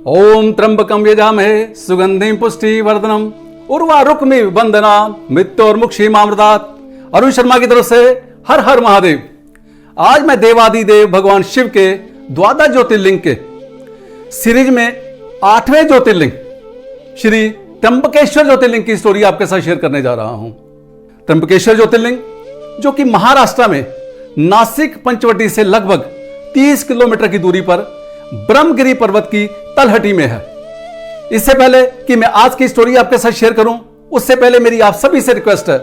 ओम त्र्यंबकम यजामहे सुगंधिम पुष्टिवर्धनम उर्वारुकमिव बंदना मृत्योर्मुक्षीमामृतात्। अरुण शर्मा की तरफ से हर हर महादेव। आज मैं देवादिदेव भगवान शिव के द्वादश ज्योतिर्लिंग के सीरीज में 8वें ज्योतिर्लिंग श्री त्र्यंबकेश्वर ज्योतिर्लिंग की स्टोरी आपके साथ शेयर करने जा रहा हूं। त्र्यंबकेश्वर ज्योतिर्लिंग जो कि महाराष्ट्र में नासिक पंचवटी से लगभग 30 किलोमीटर की दूरी पर ब्रह्मगिरी पर्वत की तलहटी में है। इससे पहले कि मैं आज की स्टोरी आपके साथ शेयर करूं, उससे पहले मेरी आप सभी से रिक्वेस्ट है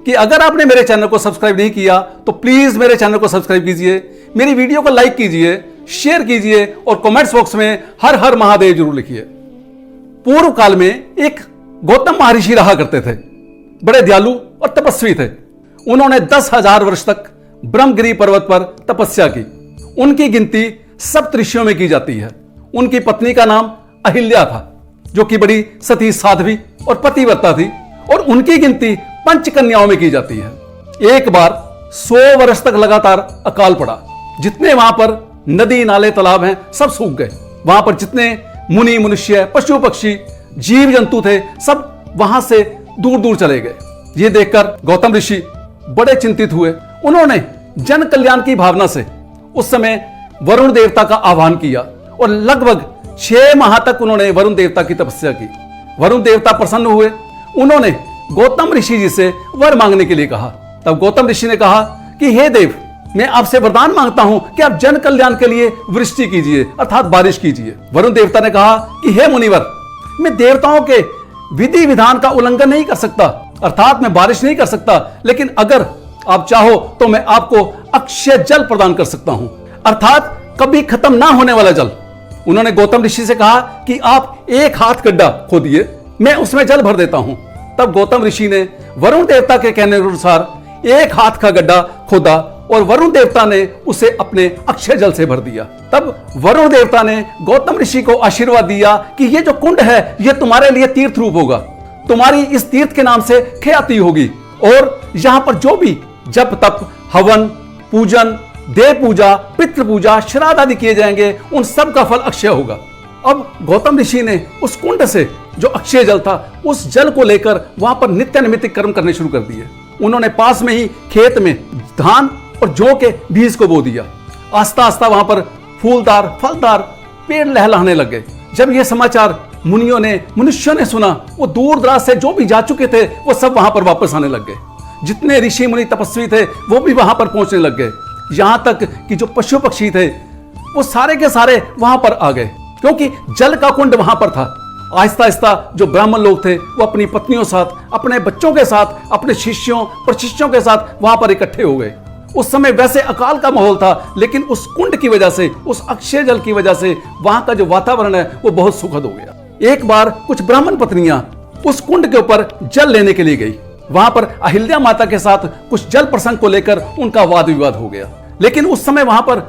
कि अगर आपने मेरे चैनल को सब्सक्राइब नहीं किया तो प्लीज मेरे चैनल को सब्सक्राइब कीजिए, मेरी वीडियो को लाइक कीजिए, शेयर कीजिए और कमेंट्स बॉक्स में हर हर महादेव जरूर लिखिए। पूर्व काल में एक गौतम महर्षि रहा करते थे, बड़े दयालु और तपस्वी थे। उन्होंने 10,000 वर्ष तक ब्रह्मगिरी पर्वत पर तपस्या की। उनकी गिनती सप्त ऋषियों में की जाती है। उनकी पत्नी का नाम अहिल्या था, जो कि बड़ी सती साध्वी और पतिव्रता थी, और उनकी गिनती 5 कन्याओं में की जाती है। एक बार 100 वर्ष तक लगातार अकाल पड़ा। जितने वहां पर नदी नाले तालाब हैं सब सूख गए। वहां पर जितने मुनि मनुष्य पशु पक्षी जीव जंतु थे सब वहां से दूर दूर चले गए। ये देखकर गौतम ऋषि बड़े चिंतित हुए। उन्होंने जन कल्याण की भावना से उस समय वरुण देवता का आह्वान किया और लगभग 6 माह तक उन्होंने वरुण देवता की तपस्या की। वरुण देवता प्रसन्न हुए। उन्होंने गौतम ऋषि जी से वर मांगने के लिए कहा। तब गौतम ऋषि ने कहा कि हे देव, मैं आपसे वरदान मांगता हूं कि आप जन कल्याण के लिए वृष्टि कीजिए, अर्थात बारिश कीजिए। वरुण देवता ने कहा कि हे मुनिवर, मैं देवताओं के विधि विधान का उल्लंघन नहीं कर सकता, अर्थात मैं बारिश नहीं कर सकता, लेकिन अगर आप चाहो तो मैं आपको अक्षय जल प्रदान कर सकता हूं, अर्थात कभी खत्म ना होने वाला जल। उन्होंने गौतम ऋषि से कहा कि आप एक हाथ गड्ढा खोदिए, मैं उसमें जल भर देता हूं। तब गौतम ऋषि ने वरुण देवता के कहने के अनुसार एक हाथ का गड्ढा खोदा और वरुण देवता ने उसे अपने अक्षय जल से भर दिया। तब वरुण देवता ने गौतम ऋषि को आशीर्वाद दिया कि ये जो कुंड है ये तुम्हारे लिए तीर्थ रूप होगा, तुम्हारी इस तीर्थ के नाम से ख्याति होगी, और यहां पर जो भी जप तप हवन पूजन देव पूजा पितृ पूजा श्राद्ध आदि किए जाएंगे उन सब का फल अक्षय होगा। अब गौतम ऋषि ने उस कुंड से जो अक्षय जल था उस जल को लेकर वहां पर नित्य नैमित्तिक कर्म करने शुरू कर दिए। उन्होंने पास में ही खेत में धान और जौ के बीज को बो दिया। आस्ता आस्ता वहां पर फूलदार फलदार पेड़ लहलहाने लग गए। जब यह समाचार मुनियों ने मनुष्यों ने सुना, वो दूर दराज से जो भी जा चुके थे वो सब वहां पर वापस आने लग गए। जितने ऋषि मुनि तपस्वी थे वो भी वहां पर पहुंचने लग गए। यहां तक कि जो पशु पक्षी थे वो सारे के सारे वहां पर आ गए, क्योंकि जल का कुंड वहां पर था। आहिस्ता आहिस्ता जो ब्राह्मण लोग थे वो अपनी पत्नियों साथ, अपने बच्चों के साथ, अपने शिष्यों प्रशिष्यों के साथ वहां पर इकट्ठे हो गए। उस समय वैसे अकाल का माहौल था, लेकिन उस कुंड की वजह से, उस अक्षय जल की वजह से वहां का जो वातावरण है वो बहुत सुखद हो गया। एक बार कुछ ब्राह्मण पत्नियां उस कुंड के ऊपर जल लेने के लिए गई। वहां पर अहिल्या माता के साथ कुछ जल प्रसंग को लेकर उनका वाद विवाद हो गया। लेकिन उस समय वहां पर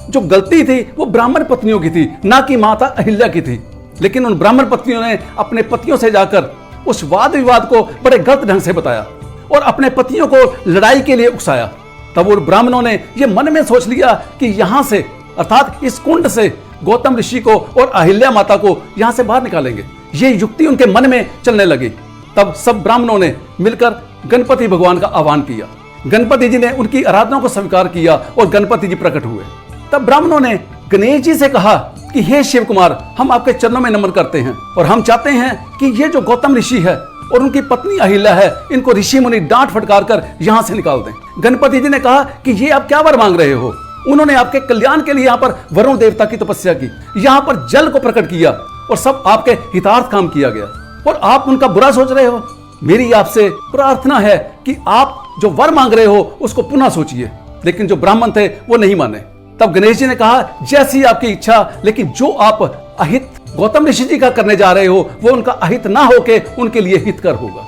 जो गलती थी वो ब्राह्मण पत्नियों की थी, ना कि माता अहिल्या की थी। लेकिन उन ब्राह्मण पत्नियों ने अपने पतियों से जाकर उस वाद विवाद को बड़े गलत ढंग से बताया और अपने पतियों को लड़ाई के लिए उकसाया। तब उन ब्राह्मणों ने यह मन में सोच लिया कि यहां से, अर्थात इस कुंड से गौतम ऋषि को और अहिल्या माता को यहां से बाहर निकालेंगे। ये युक्ति उनके मन में चलने लगी। तब सब ब्राह्मणों ने मिलकर गणपति भगवान का आह्वान किया। गणपति जी ने उनकी आराधना को स्वीकार किया और गणपति जी प्रकट हुए। तब ब्राह्मणों ने गणेश जी से कहा कि हे शिव कुमार, हम आपके चरणों में नमन करते हैं और हम चाहते हैं कि ये जो गौतम ऋषि है और उनकी पत्नी अहिल्या है, इनको ऋषि मुनि डांट फटकार कर यहां से निकाल दें। गणपति जी ने कहा कि ये आप क्या वर मांग रहे हो? उन्होंने आपके कल्याण के लिए यहाँ पर वरुण देवता की तपस्या की, यहाँ पर जल को प्रकट किया और सब आपके हितार्थ काम किया गया, और आप उनका बुरा सोच रहे हो। मेरी आपसे प्रार्थना है कि आप जो वर मांग रहे हो उसको पुनः सोचिए। लेकिन जो ब्राह्मण थे वो नहीं माने। तब गणेश जी ने कहा जैसी आपकी इच्छा, लेकिन जो आप अहित गौतम ऋषि जी का करने जा रहे हो वो उनका अहित ना होके उनके लिए हितकर होगा।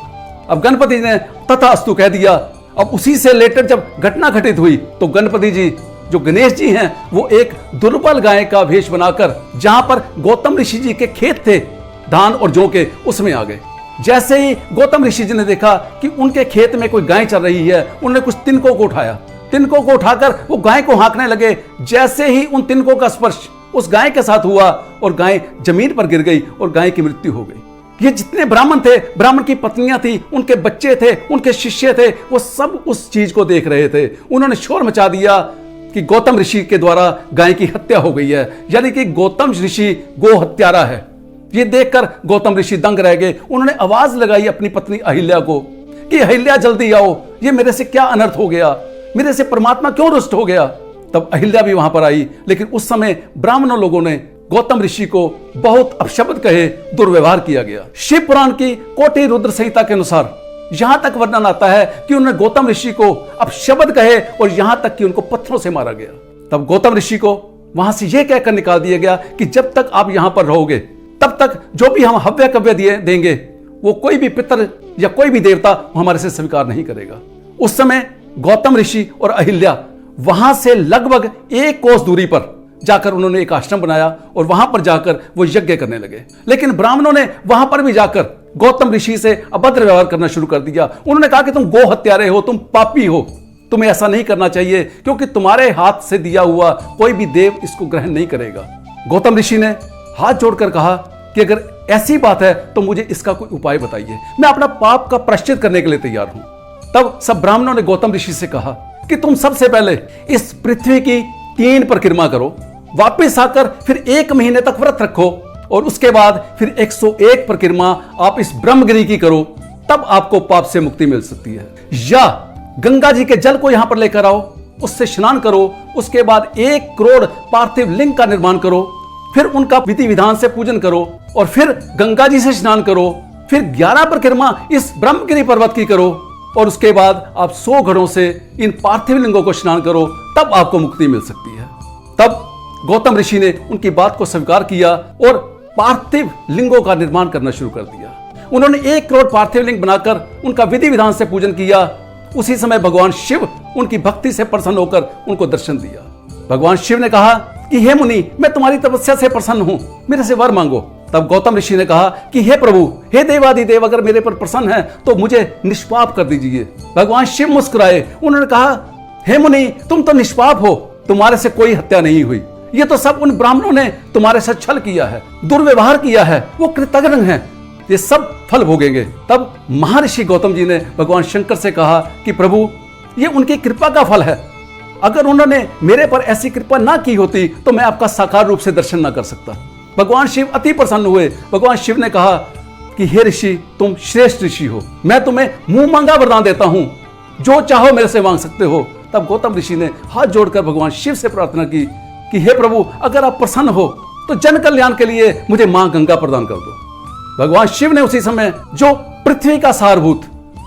अब गणपति जी ने तथास्तु कह दिया। अब उसी से रिलेटेड जब घटना घटित हुई तो गणपति जी जो गणेश जी हैं वो एक दुर्बल गाय का वेश बनाकर जहां पर गौतम ऋषि जी के खेत थे धान और जौ के, उसमें आ गए। जैसे ही गौतम ऋषि जी ने देखा कि उनके खेत में कोई गाय चल रही है, उन्होंने कुछ तिनकों को उठाया। तिनकों को उठाकर वो गाय को हाँकने लगे। जैसे ही उन तिनकों का स्पर्श उस गाय के साथ हुआ और गाय जमीन पर गिर गई और गाय की मृत्यु हो गई। ये जितने ब्राह्मण थे, ब्राह्मण की पत्नियां थी, उनके बच्चे थे, उनके शिष्य थे, वो सब उस चीज को देख रहे थे। उन्होंने शोर मचा दिया कि गौतम ऋषि के द्वारा गाय की हत्या हो गई है, यानी कि गौतम ऋषि गो हत्यारा है। ये देखकर गौतम ऋषि दंग रह गए। उन्होंने आवाज लगाई अपनी पत्नी अहिल्या को कि अहिल्या जल्दी आओ, ये मेरे से क्या अनर्थ हो गया, मेरे से परमात्मा क्यों रुष्ट हो गया। तब अहिल्या भी वहां पर आई, लेकिन उस समय ब्राह्मणों लोगों ने गौतम ऋषि को बहुत अपशब्द कहे, दुर्व्यवहार किया गया। शिव पुराण की कोटि रुद्र संहिता के अनुसार यहां तक वर्णन आता है कि उन्होंने गौतम ऋषि को अपशब्द कहे और यहां तक कि उनको पत्थरों से मारा गया। तब गौतम ऋषि को वहां से यह कहकर निकाल दिया गया कि जब तक आप यहां पर रहोगे तब तक जो भी हम हव्य कव्य देंगे वो कोई भी पितर या कोई भी देवता हमारे से स्वीकार नहीं करेगा। उस समय गौतम ऋषि और अहिल्या वहां से लगभग 1 कोस दूरी पर जाकर उन्होंने एक आश्रम बनाया और वहां पर जाकर वो यज्ञ करने लगे। लेकिन ब्राह्मणों ने वहां पर भी जाकर गौतम ऋषि से अभद्र व्यवहार करना शुरू कर दिया। उन्होंने कहा कि तुम गो हत्यारे हो, तुम पापी हो, तुम्हें ऐसा नहीं करना चाहिए, क्योंकि तुम्हारे हाथ से दिया हुआ कोई भी देव इसको ग्रहण नहीं करेगा। गौतम ऋषि ने हाथ जोड़कर कहा कि अगर ऐसी बात है तो मुझे इसका कोई उपाय बताइए, मैं अपना पाप का प्रायश्चित करने के लिए तैयार हूं। तब सब ब्राह्मणों ने गौतम ऋषि से कहा कि तुम सबसे पहले इस पृथ्वी की 3 परिक्रमा करो, वापस आकर फिर 1 महीने तक व्रत रखो और उसके बाद फिर 101 परिक्रमा आप इस ब्रह्मगिरी की करो, तब आपको पाप से मुक्ति मिल सकती है। या गंगा जी के जल को यहां पर लेकर आओ, उससे स्नान करो, उसके बाद 1 करोड़ पार्थिव लिंग का निर्माण करो, फिर उनका विधि विधान से पूजन करो और फिर गंगा जी से स्नान करो, फिर 11 परिक्रमा इस ब्रह्मगिरी पर्वत की करो और उसके बाद आप 100 घड़ों से इन पार्थिव लिंगों को स्नान करो, तब आपको मुक्ति मिल सकती है। तब गौतम ऋषि ने उनकी बात को स्वीकार किया और पार्थिव लिंगों का निर्माण करना शुरू कर दिया। उन्होंने 1 करोड़ पार्थिव लिंग बनाकर उनका विधि विधान से पूजन किया। उसी समय भगवान शिव उनकी भक्ति से प्रसन्न होकर उनको दर्शन दिया। भगवान शिव ने कहा कि हे मुनि, मैं तुम्हारी तपस्या से प्रसन्न हूं, मेरे से वर मांगो। तब गौतम ऋषि ने कहा कि हे प्रभु, हे देवादिदेव, अगर मेरे पर प्रसन्न है तो मुझे निष्पाप कर दीजिए। भगवान शिव मुस्कुराए, उन्होंने कहा हे मुनि, तुम तो निष्पाप हो, तुम्हारे से कोई हत्या नहीं हुई, ये तो सब उन ब्राह्मणों ने तुम्हारे साथ छल किया है, दुर्व्यवहार किया है, वो कृतघ्न हैं, ये सब फल भोगेंगे। तब महर्षि गौतम जी ने भगवान शंकर से कहा कि प्रभु, ये उनकी कृपा का फल है, अगर उन्होंने मेरे पर ऐसी कृपा ना की होती तो मैं आपका साकार रूप से दर्शन ना कर सकता। भगवान शिव अति प्रसन्न हुए। भगवान शिव ने कहा कि हे ऋषि, तुम श्रेष्ठ ऋषि हो, मैं तुम्हें मुंह मांगा वरदान देता हूं, जो चाहो मेरे से मांग सकते हो। तब गौतम ऋषि ने हाथ जोड़कर भगवान शिव से प्रार्थना की कि हे प्रभु, अगर आप प्रसन्न हो तो जन कल्याण के लिए मुझे मां गंगा प्रदान कर दो। भगवान शिव ने उसी समय जो पृथ्वी का सारभूत,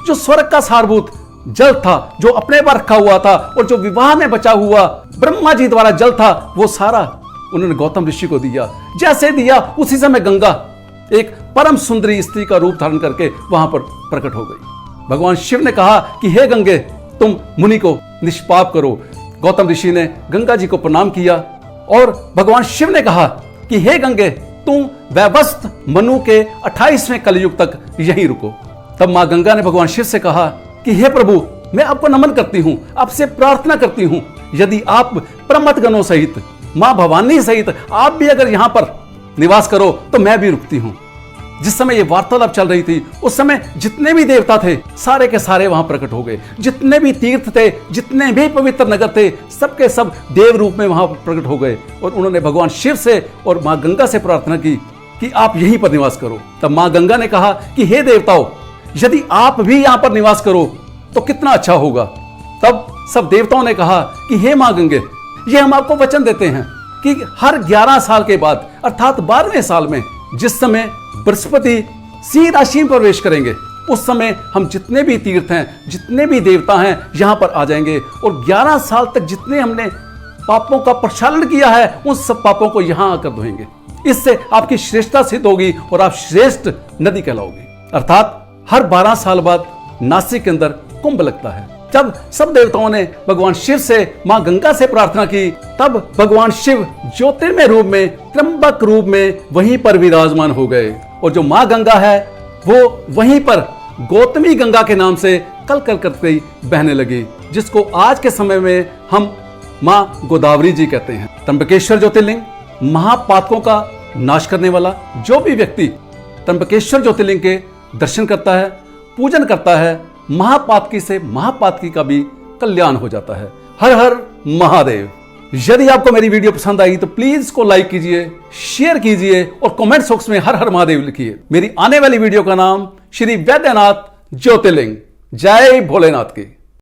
जो स्वर्ग का सारभूत जल था, जो अपने पर रखा हुआ था और जो विवाह में बचा हुआ ब्रह्मा जी द्वारा जल था, वो सारा उन्होंने गौतम ऋषि को दिया। जैसे दिया उसी समय गंगा एक परम सुंदरी स्त्री का रूप धारण करके वहां पर प्रकट हो गई। भगवान शिव ने कहा कि हे गंगे, तुम मुनि को निष्पाप करो। गौतम ऋषि ने गंगा जी को प्रणाम किया और भगवान शिव ने कहा कि हे गंगे, तुम वैवस्वत मनु के 28वें कलयुग तक यहीं रुको। तब मां गंगा ने भगवान शिव से कहा कि हे प्रभु, मैं आपको नमन करती हूं, आपसे प्रार्थना करती हूं, यदि आप प्रमथगणों सहित, मां भवानी सहित आप भी अगर यहां पर निवास करो तो मैं भी रुकती हूं। जिस समय ये वार्तालाप चल रही थी उस समय जितने भी देवता थे सारे के सारे वहां प्रकट हो गए। जितने भी तीर्थ थे, जितने भी पवित्र नगर थे, सबके सब देव रूप में वहां प्रकट हो गए और उन्होंने भगवान शिव से और मां गंगा से प्रार्थना की कि आप यहीं पर निवास करो। तब मां गंगा ने कहा कि हे देवताओं, यदि आप भी यहां पर निवास करो तो कितना अच्छा होगा। तब सब देवताओं ने कहा कि हे मां गंगे, ये हम आपको वचन देते हैं कि हर 11 साल के बाद अर्थात 12वें साल में जिस समय बृहस्पति सिंह राशि में प्रवेश करेंगे, उस समय हम जितने भी तीर्थ हैं, जितने भी देवता हैं, यहां पर आ जाएंगे और 11 साल तक जितने हमने पापों का प्रक्षालन किया है उन सब पापों को यहां आकर धोएंगे। इससे आपकी श्रेष्ठता सिद्ध होगी और आप श्रेष्ठ नदी कहलाओगे। अर्थात हर 12 साल बाद नासिक के अंदर कुंभ लगता है। जब सब देवताओं ने भगवान शिव से मां गंगा से प्रार्थना की, तब भगवान शिव ज्योतिर्मय रूप में, त्र्यंबक रूप में वहीं पर विराजमान हो गए और जो मां गंगा है वो वहीं पर गौतमी गंगा के नाम से कल कल करते बहने लगी, जिसको आज के समय में हम मां गोदावरी जी कहते हैं। त्र्यंबकेश्वर ज्योतिर्लिंग महापातकों का नाश करने वाला। जो भी व्यक्ति त्र्यंबकेश्वर ज्योतिर्लिंग के दर्शन करता है, पूजन करता है, महापातकी से महापातकी का भी कल्याण हो जाता है। हर हर महादेव। यदि आपको मेरी वीडियो पसंद आई तो प्लीज इसको लाइक कीजिए, शेयर कीजिए और कमेंट बॉक्स में हर हर महादेव लिखिए। मेरी आने वाली वीडियो का नाम श्री वैद्यनाथ ज्योतिर्लिंग। जय भोलेनाथ की।